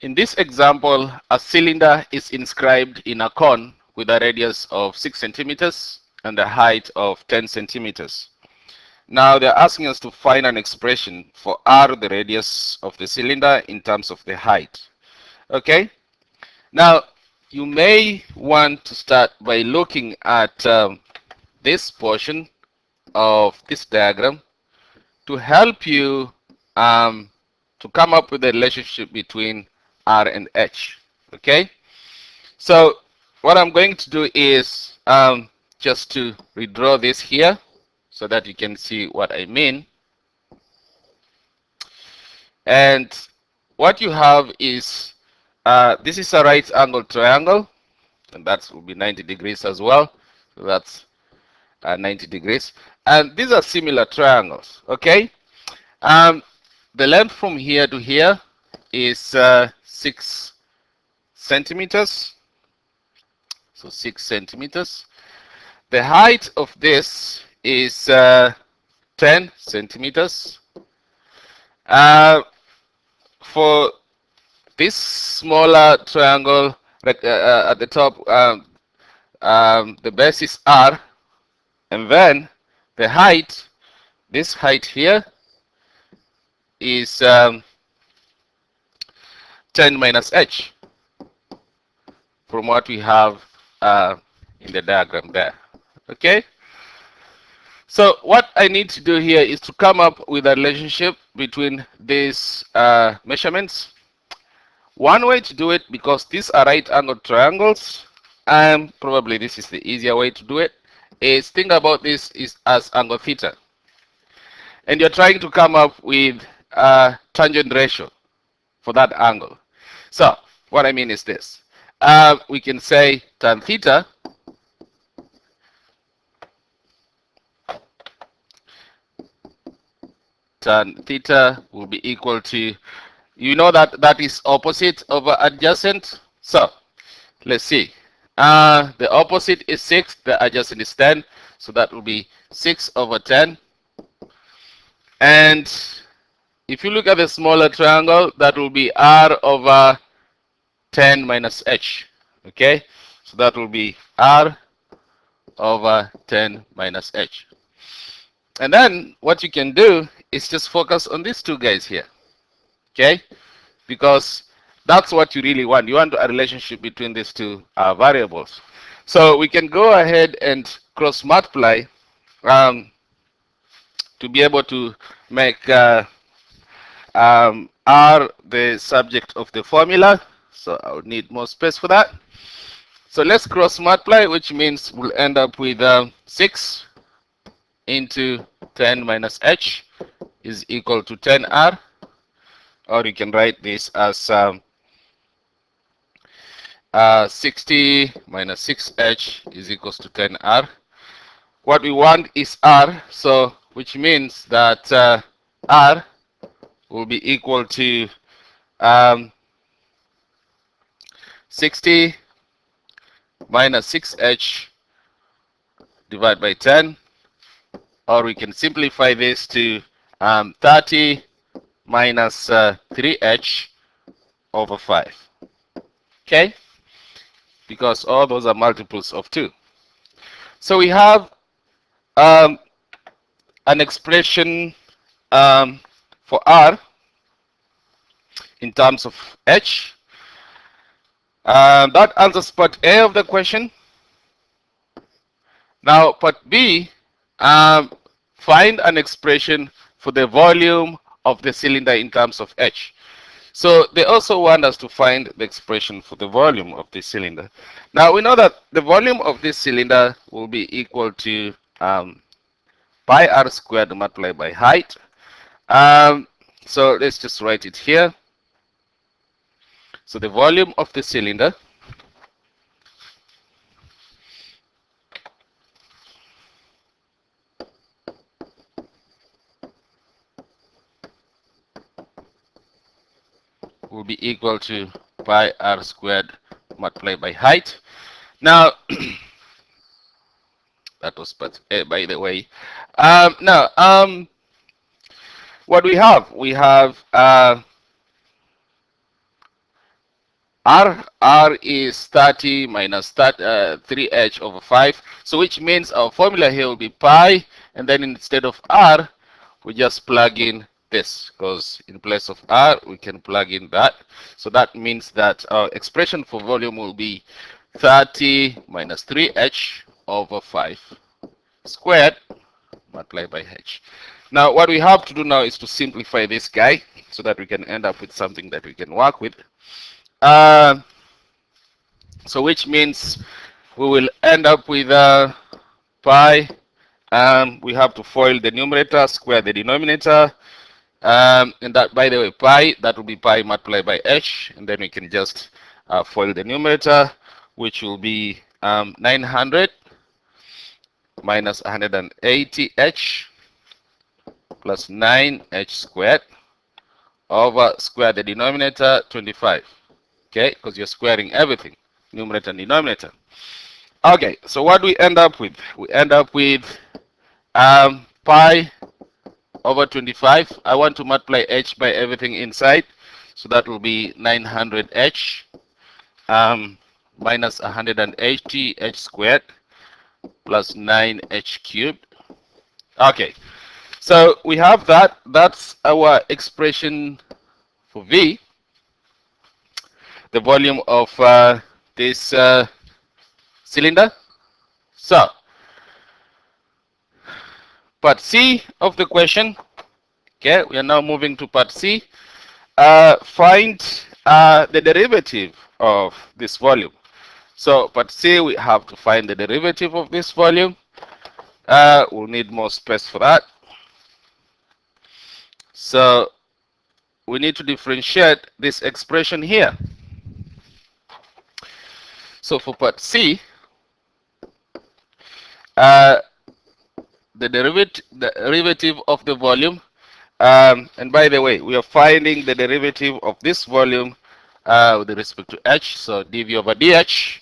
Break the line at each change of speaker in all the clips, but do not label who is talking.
In this example, a cylinder is inscribed in a cone with a radius of 6 centimeters and a height of 10 centimeters. Now they're asking us to find an expression for r, the radius of the cylinder, in terms of the height. Okay? Now, you may want to start by looking at this portion of this diagram to help you to come up with a relationship between R and H. Okay? So what I'm going to do is just to redraw this here so that you can see what I mean. And what you have is this is a right angle triangle, and that will be 90 degrees as well. So that's 90 degrees. And these are similar triangles. Okay? The length from here to here is 6 centimeters. So 6 centimeters. The height of this is 10 centimeters. For this smaller triangle at the top, the base is R, and then the height, this height here, is 10 minus h from what we have in the diagram there. Okay? So what I need to do here is to come up with a relationship between these measurements. One way to do it, because these are right angle triangles, and probably this is the easier way to do it, is think about this is as angle theta. And you're trying to come up with a tangent ratio for that angle. So what I mean is this. We can say tan theta will be equal to, you know, that is opposite over adjacent. So let's see. The opposite is 6, the adjacent is 10. So that will be 6 over 10. And if you look at the smaller triangle, that will be r over 10 minus h. Okay? So that will be r over 10 minus h. And then what you can do is just focus on these two guys here. Okay? Because that's what you really want. You want a relationship between these two variables. So we can go ahead and cross multiply to be able to make R the subject of the formula. So I would need more space for that. So let's cross multiply, which means we'll end up with 6 into 10 minus h is equal to 10r. Or you can write this as 60 minus 6h is equals to 10r. What we want is r, so which means that r will be equal to 60 minus 6h divided by 10, or we can simplify this to 30 minus 3h over 5. Okay? Because all those are multiples of 2. So we have an expression for r in terms of h. That answers part A of the question. Now part B, find an expression for the volume of the cylinder in terms of h. So they also want us to find the expression for the volume of this cylinder. Now we know that the volume of this cylinder will be equal to pi r squared multiplied by height. So let's just write it here. So the volume of the cylinder will be equal to pi r squared multiplied by height. Now, that was part A, by the way. Now, what we have R is 30 minus 3h over 5. So which means our formula here will be pi, and then instead of R, we just plug in this, because in place of R, we can plug in that. So that means that our expression for volume will be 30 minus 3h over 5 squared multiplied by h. Now, what we have to do now is to simplify this guy so that we can end up with something that we can work with. So which means we will end up with pi. We have to FOIL the numerator, square the denominator. And that, by the way, pi, that will be pi multiplied by h. And then we can just FOIL the numerator, which will be 900 minus 180h plus 9h squared over square the denominator 25. Okay, because you're squaring everything, numerator and denominator. Okay, so what do we end up with? We end up with pi over 25. I want to multiply h by everything inside, so that will be 900h minus 180h squared plus 9h cubed. Okay, so we have that. That's our expression for V, the volume of this cylinder. So, part C of the question. Okay, we are now moving to part C. Find the derivative of this volume. So, part C, we have to find the derivative of this volume. We'll need more space for that. So, we need to differentiate this expression here. So, for part C, the derivative of the volume, and by the way, we are finding the derivative of this volume with respect to h, so dv over dh,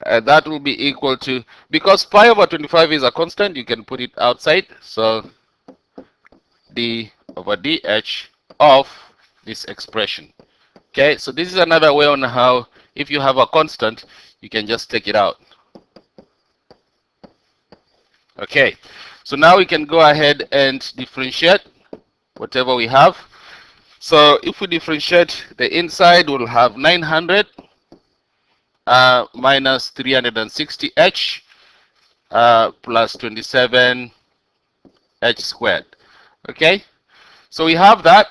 that will be equal to, because pi over 25 is a constant, you can put it outside, so d over dh of this expression. Okay, so this is another way on how, if you have a constant, you can just take it out. Okay, so now we can go ahead and differentiate whatever we have. So if we differentiate the inside, we'll have 900 minus 360h plus 27h squared. Okay, so we have that,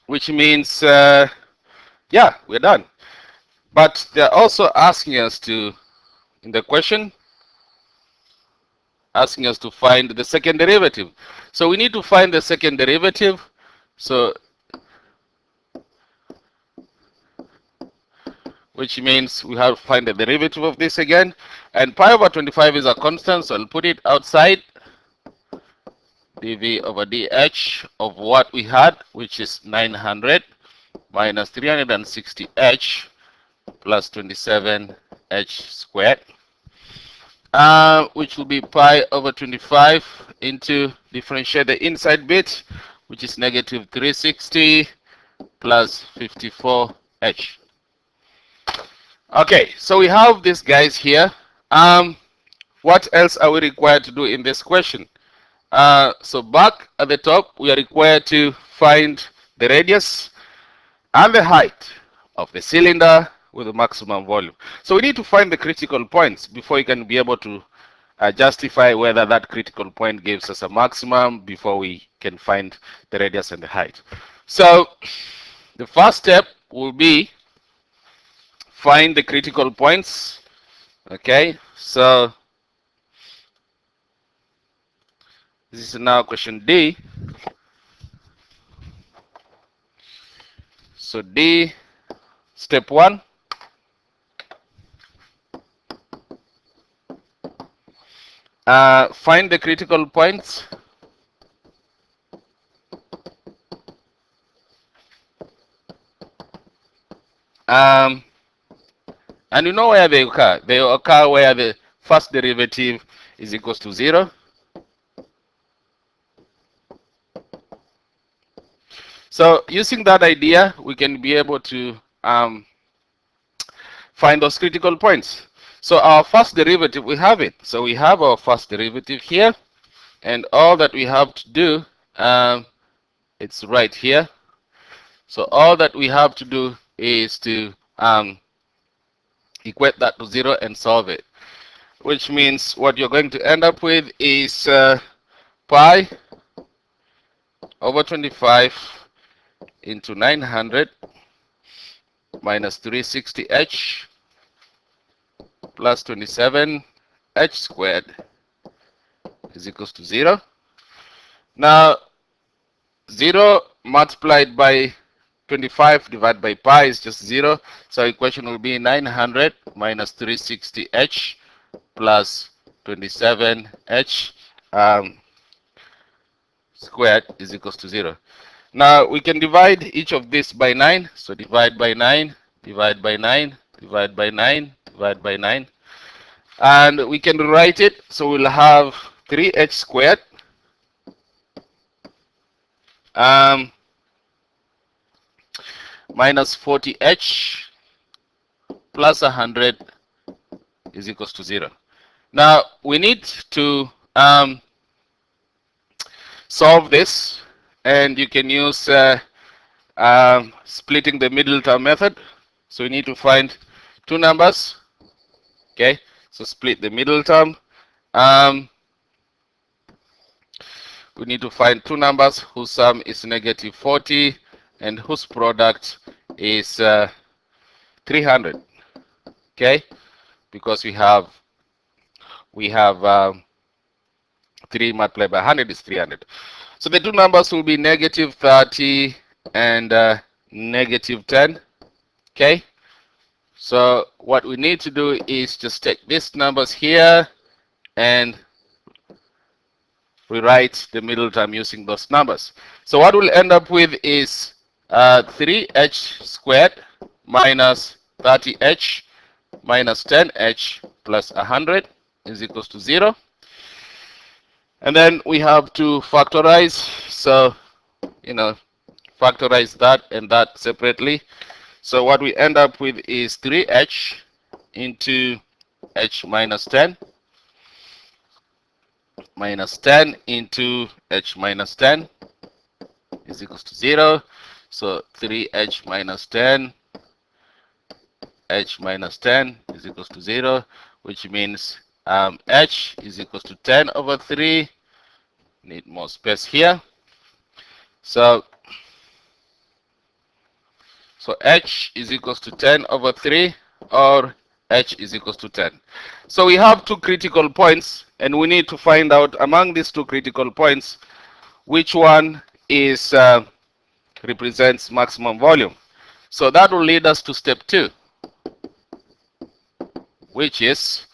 which means, yeah, we're done. But they're also asking us to, in the question, asking us to find the second derivative. So we need to find the second derivative. So, which means we have to find the derivative of this again. And pi over 25 is a constant, so I'll put it outside. dv over dh of what we had, which is 900 minus 360h plus 27h squared, which will be pi over 25 into, differentiate the inside bit, which is negative 360 plus 54h. Okay, so we have these guys here. What else are we required to do in this question? So back at the top, we are required to find the radius and the height of the cylinder with the maximum volume. So we need to find the critical points before we can be able to justify whether that critical point gives us a maximum, before we can find the radius and the height. So the first step will be find the critical points. Okay, so this is now question D. So D, step 1. Find the critical points. And you know where they occur. They occur where the first derivative is equals to 0. So using that idea, we can be able to find those critical points. So our first derivative, we have it. So we have our first derivative here, and all that we have to do, it's right here. So all that we have to do is to equate that to 0 and solve it, which means what you're going to end up with is pi over 25 into 900 minus 360h plus 27h squared is equals to 0. Now 0 multiplied by 25 divided by pi is just 0. So equation will be 900 minus 360h plus 27h squared is equals to 0. Now we can divide each of this by 9. So divide by 9, divide by 9, divide by 9, divide by 9. And we can rewrite it. So we'll have 3h squared minus 40h plus 100 is equals to 0. Now we need to solve this, and you can use splitting the middle term method. So we need to find two numbers. Okay, so split the middle term. We need to find two numbers whose sum is negative 40 and whose product is 300. Okay, because we have 3 multiplied by 100 is 300. So the two numbers will be negative 30 and negative 10. Okay, so what we need to do is just take these numbers here and rewrite the middle term using those numbers. So what we'll end up with is 3h squared minus 30h minus 10h plus 100 is equals to 0. And then we have to factorize. So, factorize that and that separately. So what we end up with is 3h into h minus 10 minus 10 into h minus 10 is equals to 0. So 3h minus 10 h minus 10 is equals to 0, which means h is equals to 10 over 3. Need more space here. So h is equals to 10 over 3, or h is equals to 10. So we have two critical points, and we need to find out among these two critical points which one is represents maximum volume. So that will lead us to step 2, which is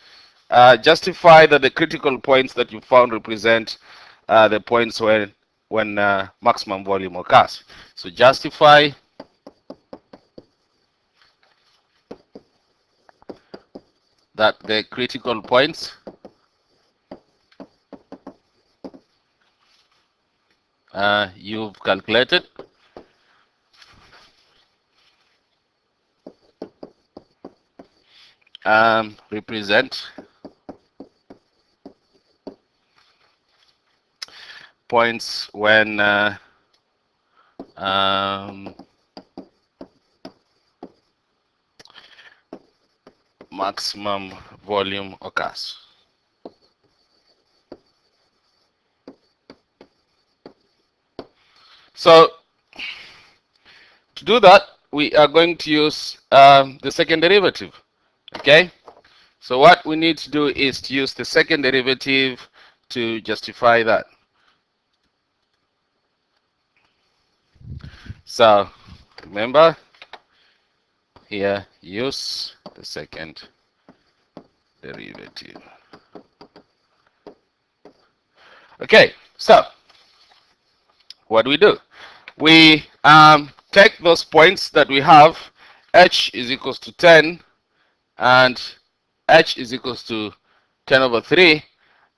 justify that the critical points that you found represent the points when maximum volume occurs. So justify that the critical points you've calculated represent points when maximum volume occurs. So to do that, we are going to use the second derivative. Okay, so what we need to do is to use the second derivative to justify that. So remember, here use the second derivative. Okay, so what do? We take those points that we have, h is equals to 10 and h is equals to 10 over 3,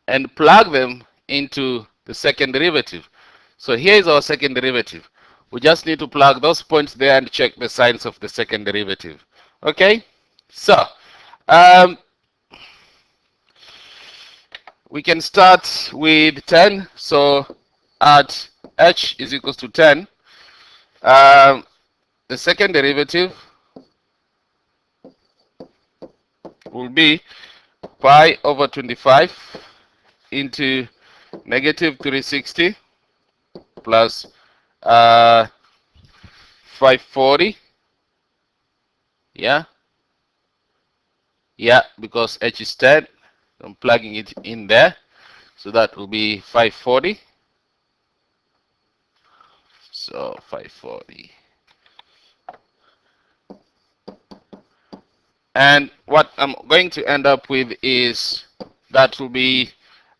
and plug them into the second derivative. So here is our second derivative. We just need to plug those points there and check the signs of the second derivative. Okay, so um, we can start with 10. So at h is equals to 10, the second derivative will be pi over 25 into negative 360 plus 540. Yeah, because h is 10, I'm plugging it in there, so that will be 540. So 540. And what I'm going to end up with is that will be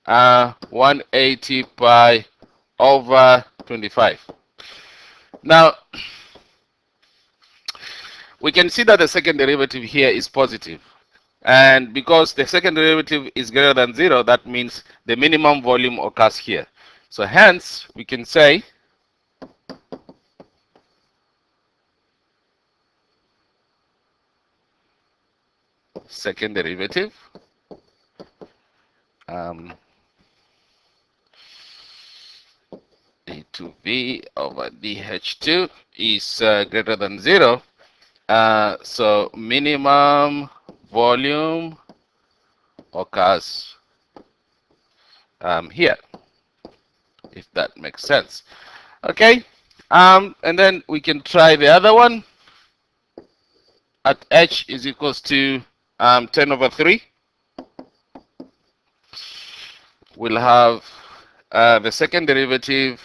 180 pi over 25. Now, we can see that the second derivative here is positive. And because the second derivative is greater than 0, that means the minimum volume occurs here. So hence, we can say second derivative d2v over dh2 is greater than 0. So minimum volume occurs here, if that makes sense. Okay, and then we can try the other one. At h is equals to 10 over 3. We'll have the second derivative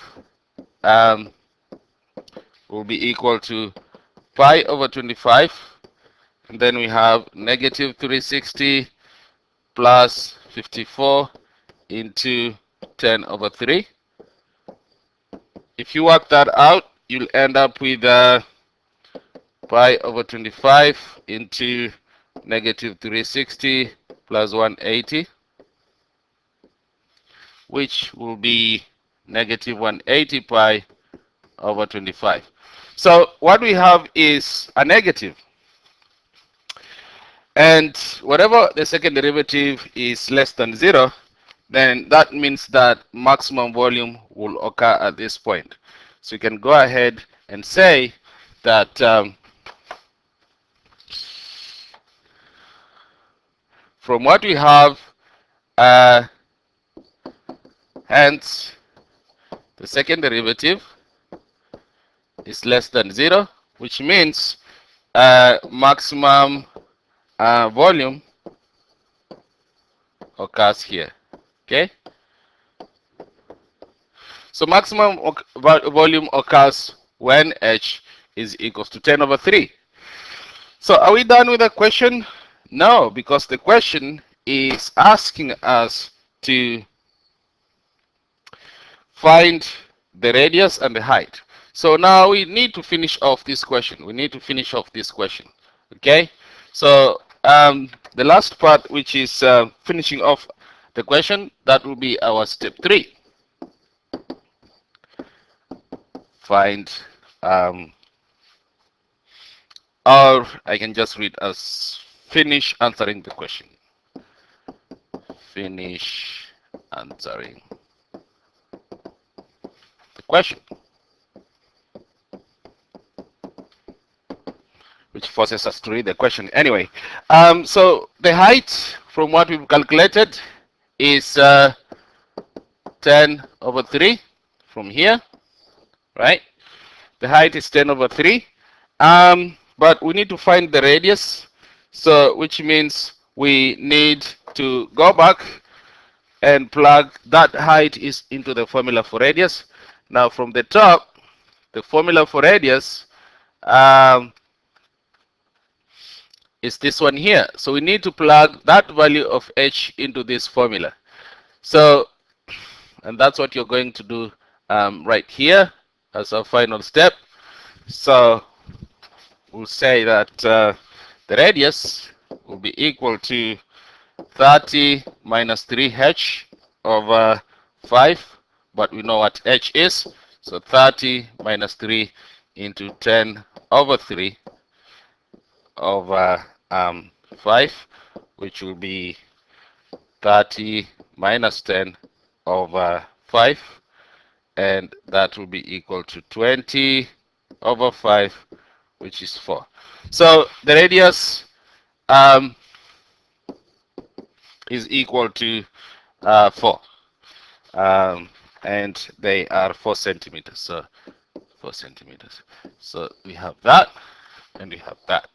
will be equal to pi over 25, and then we have negative 360 plus 54 into 10 over 3. If you work that out, you'll end up with pi over 25 into negative 360 plus 180, which will be negative 180 pi over 25. So what we have is a negative. And whatever the second derivative is less than 0, then that means that maximum volume will occur at this point. So you can go ahead and say that from what we have, hence the second derivative is less than 0, which means maximum volume occurs here. Okay, so maximum volume occurs when h is equals to 10 over 3. So are we done with the question? No, because the question is asking us to find the radius and the height. So now we need to finish off this question. Okay, so the last part, which is finishing off the question, that will be our step 3. Find, or I can just read as finish answering the question. Finish answering the question, which forces us to read the question anyway. So the height, from what we've calculated, is 10 over 3 from here, right? The height is 10 over 3. But we need to find the radius, so which means we need to go back and plug that height is into the formula for radius. Now from the top, the formula for radius is this one here. So we need to plug that value of h into this formula. So, and that's what you're going to do right here as our final step. So we'll say that the radius will be equal to 30 minus 3h over 5, but we know what h is, So 30 minus 3 into 10 over 3 over 5, which will be 30 minus 10 over 5, and that will be equal to 20 over 5, which is 4. So the radius is equal to 4, and they are 4 centimeters. So 4 centimeters. So we have that and we have that.